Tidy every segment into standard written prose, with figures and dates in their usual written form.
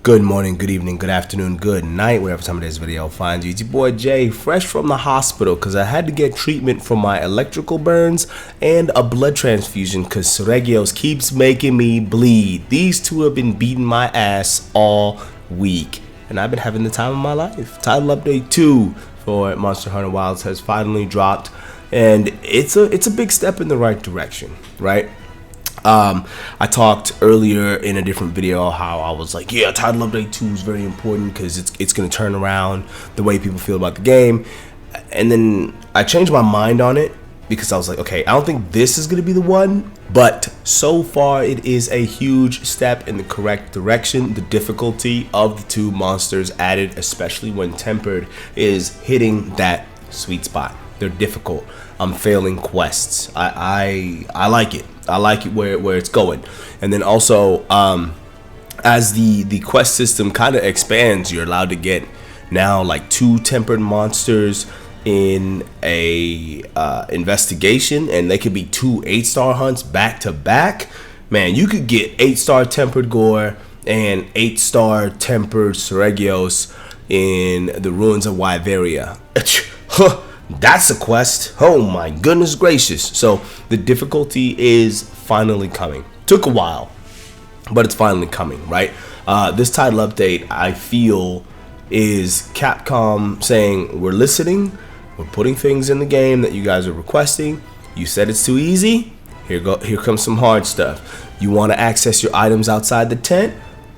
Good morning, good evening, good afternoon, good night, wherever time of this video finds you. It's your boy Jay, fresh from the hospital because I had to get treatment for my electrical burns and a blood transfusion because Seregios keeps making me bleed. These two have been beating my ass all week, and I've been having the time of my life. Title update 2 for Monster Hunter Wilds has finally dropped, and it's a big step in the right direction, right? I talked earlier in a different video how I was like, yeah, title update 2 is very important because it's going to turn around the way people feel about the game. And then I changed my mind on it because I was like, okay, I don't think this is going to be the one, but so far it is a huge step in the correct direction. The difficulty of the two monsters added, especially when tempered, is hitting that sweet spot. They're difficult. I'm failing quests. I like it. I like it where it's going. And then also, as the quest system kind of expands, you're allowed to get now like 2 tempered monsters in a investigation, and they could be 2 8-star hunts back to back. Man, you could get 8-star tempered Gore and 8-star tempered Seregios in the ruins of Wyveria. That's a quest. Oh my goodness gracious. So the difficulty is finally coming. Took a while, but it's finally coming, right? This title update, I feel, is Capcom saying, we're listening, we're putting things in the game that you guys are requesting. You said it's too easy. Here comes some hard stuff. You want to access your items outside the tent?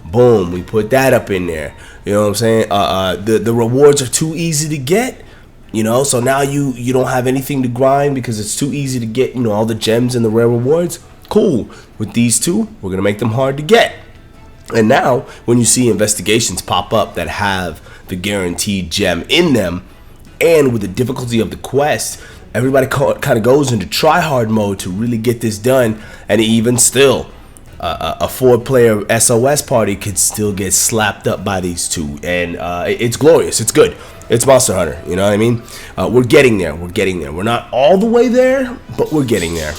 Boom, we put that up in there. You know what I'm saying? The rewards are too easy to get. You know, so now you don't have anything to grind because it's too easy to get, you know, all the gems and the rare rewards. Cool. With these two, we're going to make them hard to get. And now, when you see investigations pop up that have the guaranteed gem in them, and with the difficulty of the quest, everybody kind of goes into try-hard mode to really get this done. And even still, a 4-player SOS party could still get slapped up by these two. And it's glorious. It's good. It's Monster Hunter, you know what I mean? We're getting there. We're getting there. We're not all the way there, but we're getting there.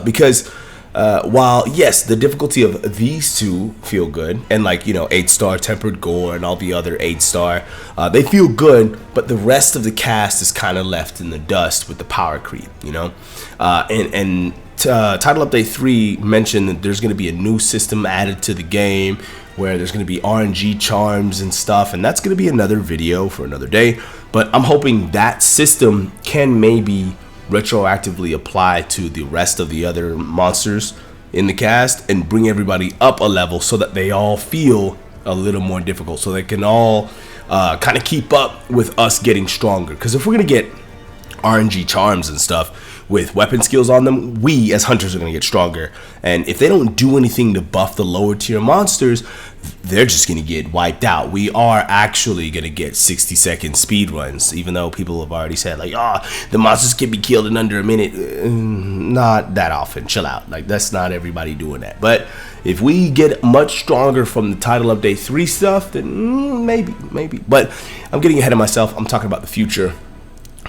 Because while, yes, the difficulty of these two feel good, and like, you know, 8-star tempered Gore and all the other 8-star, they feel good, but the rest of the cast is kind of left in the dust with the power creep, you know? Title Update 3 mentioned that there's going to be a new system added to the game where there's going to be RNG charms and stuff, and that's going to be another video for another day. But I'm hoping that system can maybe retroactively apply to the rest of the other monsters in the cast and bring everybody up a level so that they all feel a little more difficult, so they can all kind of keep up with us getting stronger. Because if we're going to get RNG charms and stuff with weapon skills on them, we as hunters are going to get stronger. And if they don't do anything to buff the lower tier monsters, they're just going to get wiped out. We are actually going to get 60-second speed runs, even though people have already said like, the monsters can be killed in under a minute. Not that often. Chill out. Like, that's not everybody doing that. But if we get much stronger from the title update 3 stuff, then maybe. But I'm getting ahead of myself. I'm talking about the future.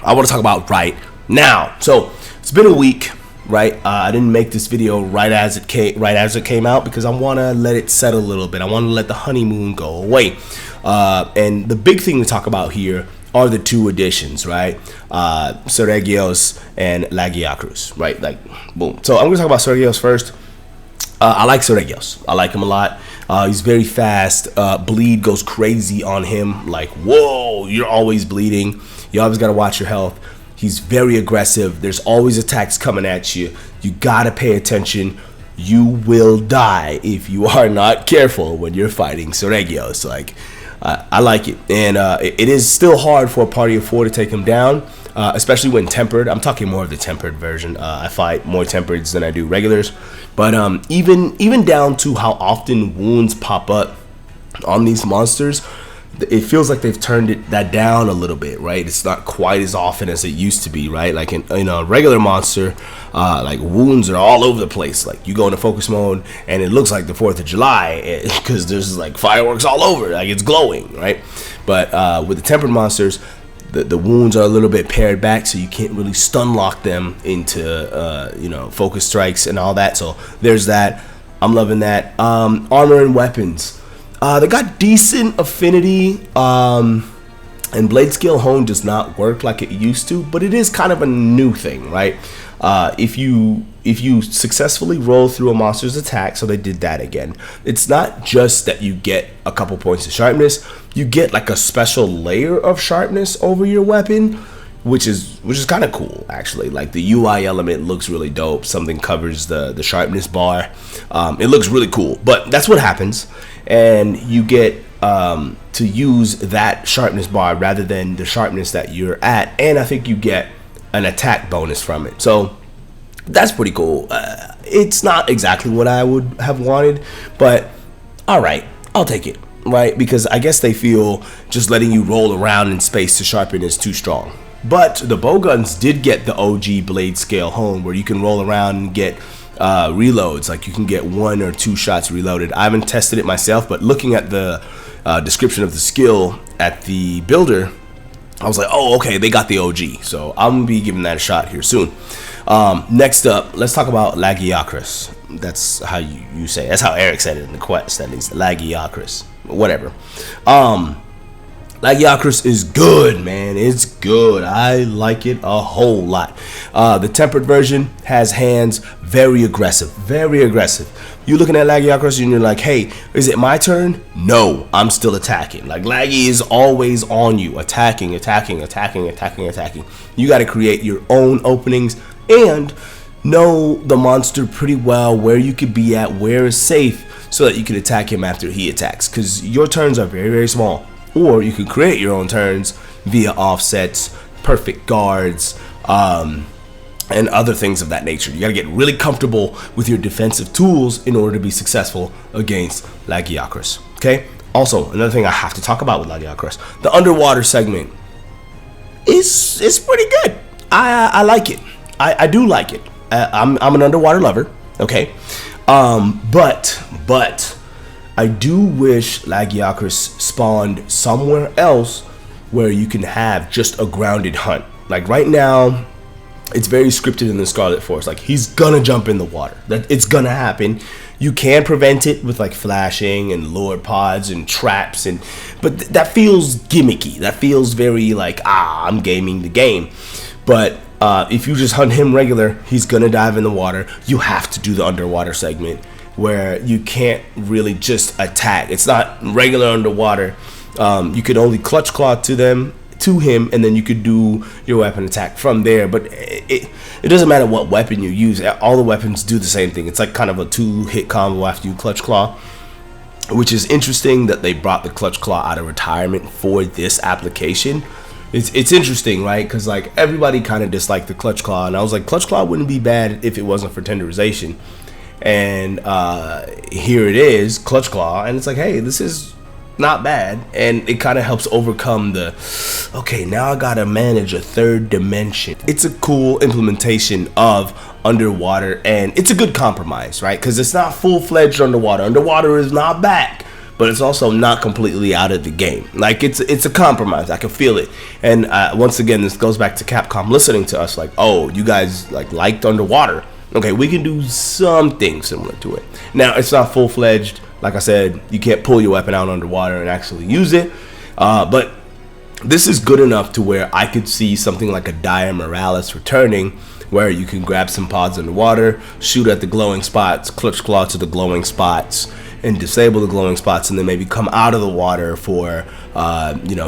I want to talk about right now. So it's been a week, right? I didn't make this video right as it came out because I want to let it settle a little bit. I want to let the honeymoon go away. And the big thing to talk about here are the 2 additions, right? Seregios and Lagiacrus, right? Like, boom. So I'm going to talk about Seregios first. I like Seregios. I like him a lot. He's very fast. Bleed goes crazy on him. Like, whoa, you're always bleeding. You always got to watch your health. He's very aggressive. There's always attacks coming at you. You got to pay attention. You will die if you are not careful when you're fighting Seregios. Like, I like it. And it is still hard for a party of 4 to take him down, especially when tempered. I'm talking more of the tempered version. I fight more tempereds than I do regulars. But even down to how often wounds pop up on these monsters, it feels like they've turned that down a little bit, right? It's not quite as often as it used to be, right? Like in a regular monster, like wounds are all over the place. Like you go into focus mode and it looks like the 4th of July because there's like fireworks all over, like it's glowing, right? But with the tempered monsters, the wounds are a little bit pared back, so you can't really stun lock them into focus strikes and all that. So there's that. I'm loving that. Armor and weapons. They got decent affinity, and blade scale hone does not work like it used to, but it is kind of a new thing, right? If you successfully roll through a monster's attack, so they did that again, it's not just that you get a couple points of sharpness, you get like a special layer of sharpness over your weapon, which is kind of cool, actually. Like, the UI element looks really dope. Something covers the sharpness bar. It looks really cool, but that's what happens, and you get to use that sharpness bar rather than the sharpness that you're at, and I think you get an attack bonus from it, so that's pretty cool. It's not exactly what I would have wanted, but all right, I'll take it, right? Because I guess they feel just letting you roll around in space to sharpen is too strong. But the bowguns did get the OG blade scale hone, where you can roll around and get reloads. Like, you can get 1 or 2 shots reloaded. I haven't tested it myself, but looking at the description of the skill at the builder, I was like, oh, okay, they got the OG. So I'm gonna be giving that a shot here soon. Next up, let's talk about Lagiacrus. That's how you say it. That's how Eric said it in the quest, at least. Lagiacrus, whatever. Lagiacrus is good, man. It's good. I like it a whole lot. The tempered version has hands, very aggressive, very aggressive. You're looking at Lagiacrus and you're like, hey, is it my turn? No, I'm still attacking. Like, Laggy is always on you, attacking. You got to create your own openings and know the monster pretty well, where you could be at, where is safe, so that you can attack him after he attacks, because your turns are very, very small. Or you can create your own turns via offsets, perfect guards, and other things of that nature. You gotta get really comfortable with your defensive tools in order to be successful against Lagiacrus. Okay? Also, another thing I have to talk about with Lagiacrus, the underwater segment is pretty good. I like it. I do like it. I'm an underwater lover. Okay? But I do wish Lagiacrus spawned somewhere else where you can have just a grounded hunt. Like, right now, it's very scripted in the Scarlet Force. Like, he's gonna jump in the water. It's gonna happen. You can prevent it with like flashing and lure pods and traps, but that feels gimmicky. That feels very like, I'm gaming the game. But if you just hunt him regular, he's gonna dive in the water. You have to do the underwater segment, where you can't really just attack. It's not regular underwater. You could only clutch claw to him, and then you could do your weapon attack from there. But it doesn't matter what weapon you use. All the weapons do the same thing. It's like kind of a 2-hit combo after you clutch claw, which is interesting that they brought the clutch claw out of retirement for this application. It's interesting, right? Because like, everybody kind of disliked the clutch claw, and I was like, clutch claw wouldn't be bad if it wasn't for tenderization. And here it is, clutch claw, and it's like, hey, this is not bad, and it kind of helps overcome the, okay, now I gotta manage a third dimension. It's a cool implementation of underwater, and it's a good compromise, right? Because it's not full-fledged underwater. Underwater is not back, but it's also not completely out of the game. Like, it's a compromise. I can feel it. And once again, this goes back to Capcom listening to us, like, oh, you guys liked underwater. Okay, we can do something similar to it. Now, it's not full-fledged. Like I said, you can't pull your weapon out underwater and actually use it. But this is good enough to where I could see something like a Dire Morales returning, where you can grab some pods underwater, shoot at the glowing spots, clutch claw to the glowing spots, and disable the glowing spots, and then maybe come out of the water for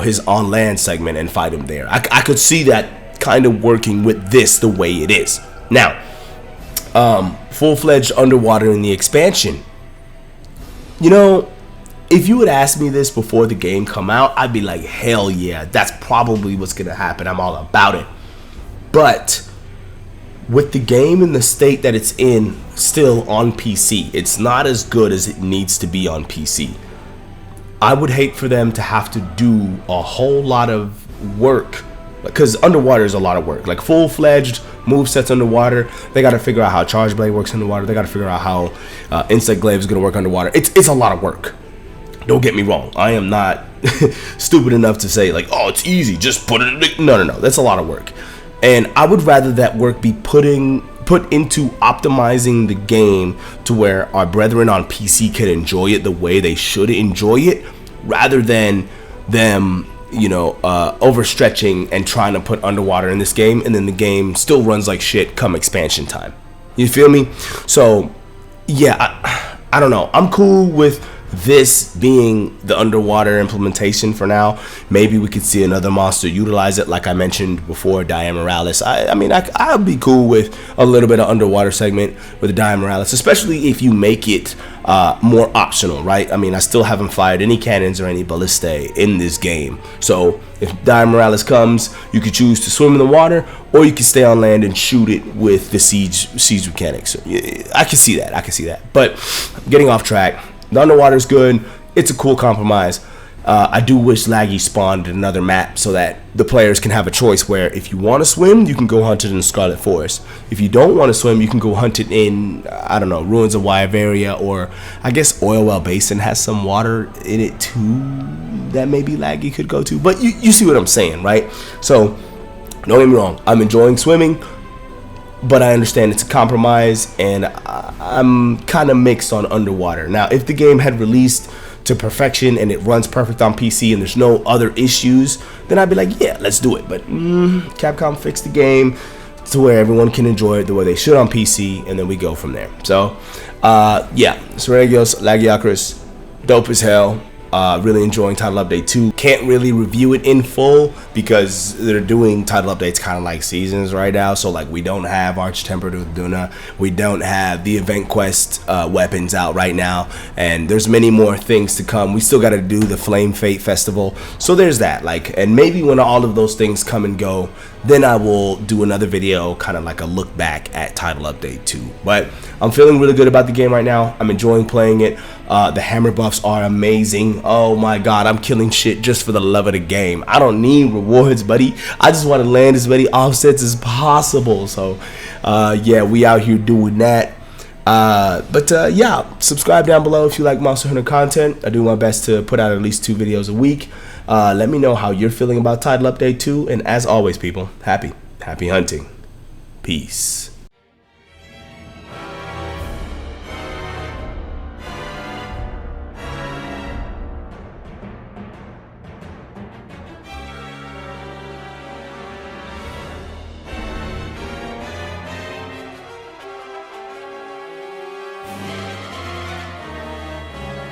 his on land segment and fight him there. I could see that kind of working with this the way it is. Now, full-fledged underwater in the expansion. If you had asked me this before the game come out, I'd be like, hell yeah, that's probably what's gonna happen. I'm all about it. But with the game in the state that it's in, still on PC, it's not as good as it needs to be on PC. I would hate for them to have to do a whole lot of work, because underwater is a lot of work. Like, full-fledged movesets underwater, they got to figure out how Charge Blade works underwater. They got to figure out how Insect Glaive is going to work underwater. It's a lot of work. Don't get me wrong. I am not stupid enough to say, like, oh, it's easy, just put it in. No. That's a lot of work. And I would rather that work be put put into optimizing the game to where our brethren on PC can enjoy it the way they should enjoy it, rather than them, you know, overstretching and trying to put Underwater in this game, and then the game still runs like shit come expansion time. You feel me? So yeah, I don't know. I'm cool with this being the Underwater implementation for now. Maybe we could see another monster utilize it, like I mentioned before, Diamorales. I mean, I'd be cool with a little bit of Underwater segment with the Diamorales, especially if you make it more optional, right? I mean, I still haven't fired any cannons or any ballistae in this game. So if Diamorales comes, you could choose to swim in the water, or you can stay on land and shoot it with the siege mechanics. I can see that. But getting off track, the Underwater is good. It's a cool compromise. I do wish Laggy spawned another map so that the players can have a choice where if you want to swim, you can go hunt it in Scarlet Forest. If you don't want to swim, you can go hunt it in, I don't know, Ruins of Wyveria, or I guess Oilwell Basin has some water in it too that maybe Laggy could go to. But you see what I'm saying, right? So don't get me wrong, I'm enjoying swimming, but I understand it's a compromise, and I'm kind of mixed on Underwater. Now, if the game had released to perfection and it runs perfect on PC and there's no other issues, then I'd be like, yeah, let's do it. But Capcom fixed the game to where everyone can enjoy it the way they should on PC, and then we go from there. So, yeah, Seregios, Lagiacrus, dope as hell. Really enjoying Title Update 2. Can't really review it in full because they're doing title updates kind of like seasons right now. So like, we don't have Arch Tempered with Duna, we don't have the Event Quest weapons out right now, and there's many more things to come. We still got to do the Flame Fate Festival, so there's that. Like, and maybe when all of those things come and go, then I will do another video, kind of like a look back at Title Update 2. But I'm feeling really good about the game right now. I'm enjoying playing it. The hammer buffs are amazing. Oh my god, I'm killing shit just for the love of the game. I don't need rewards, buddy. I just want to land as many offsets as possible. So yeah, we out here doing that. Yeah, subscribe down below if you like Monster Hunter content. I do my best to put out at least 2 videos a week. Let me know how you're feeling about Title Update 2, and as always, people, happy hunting. Peace.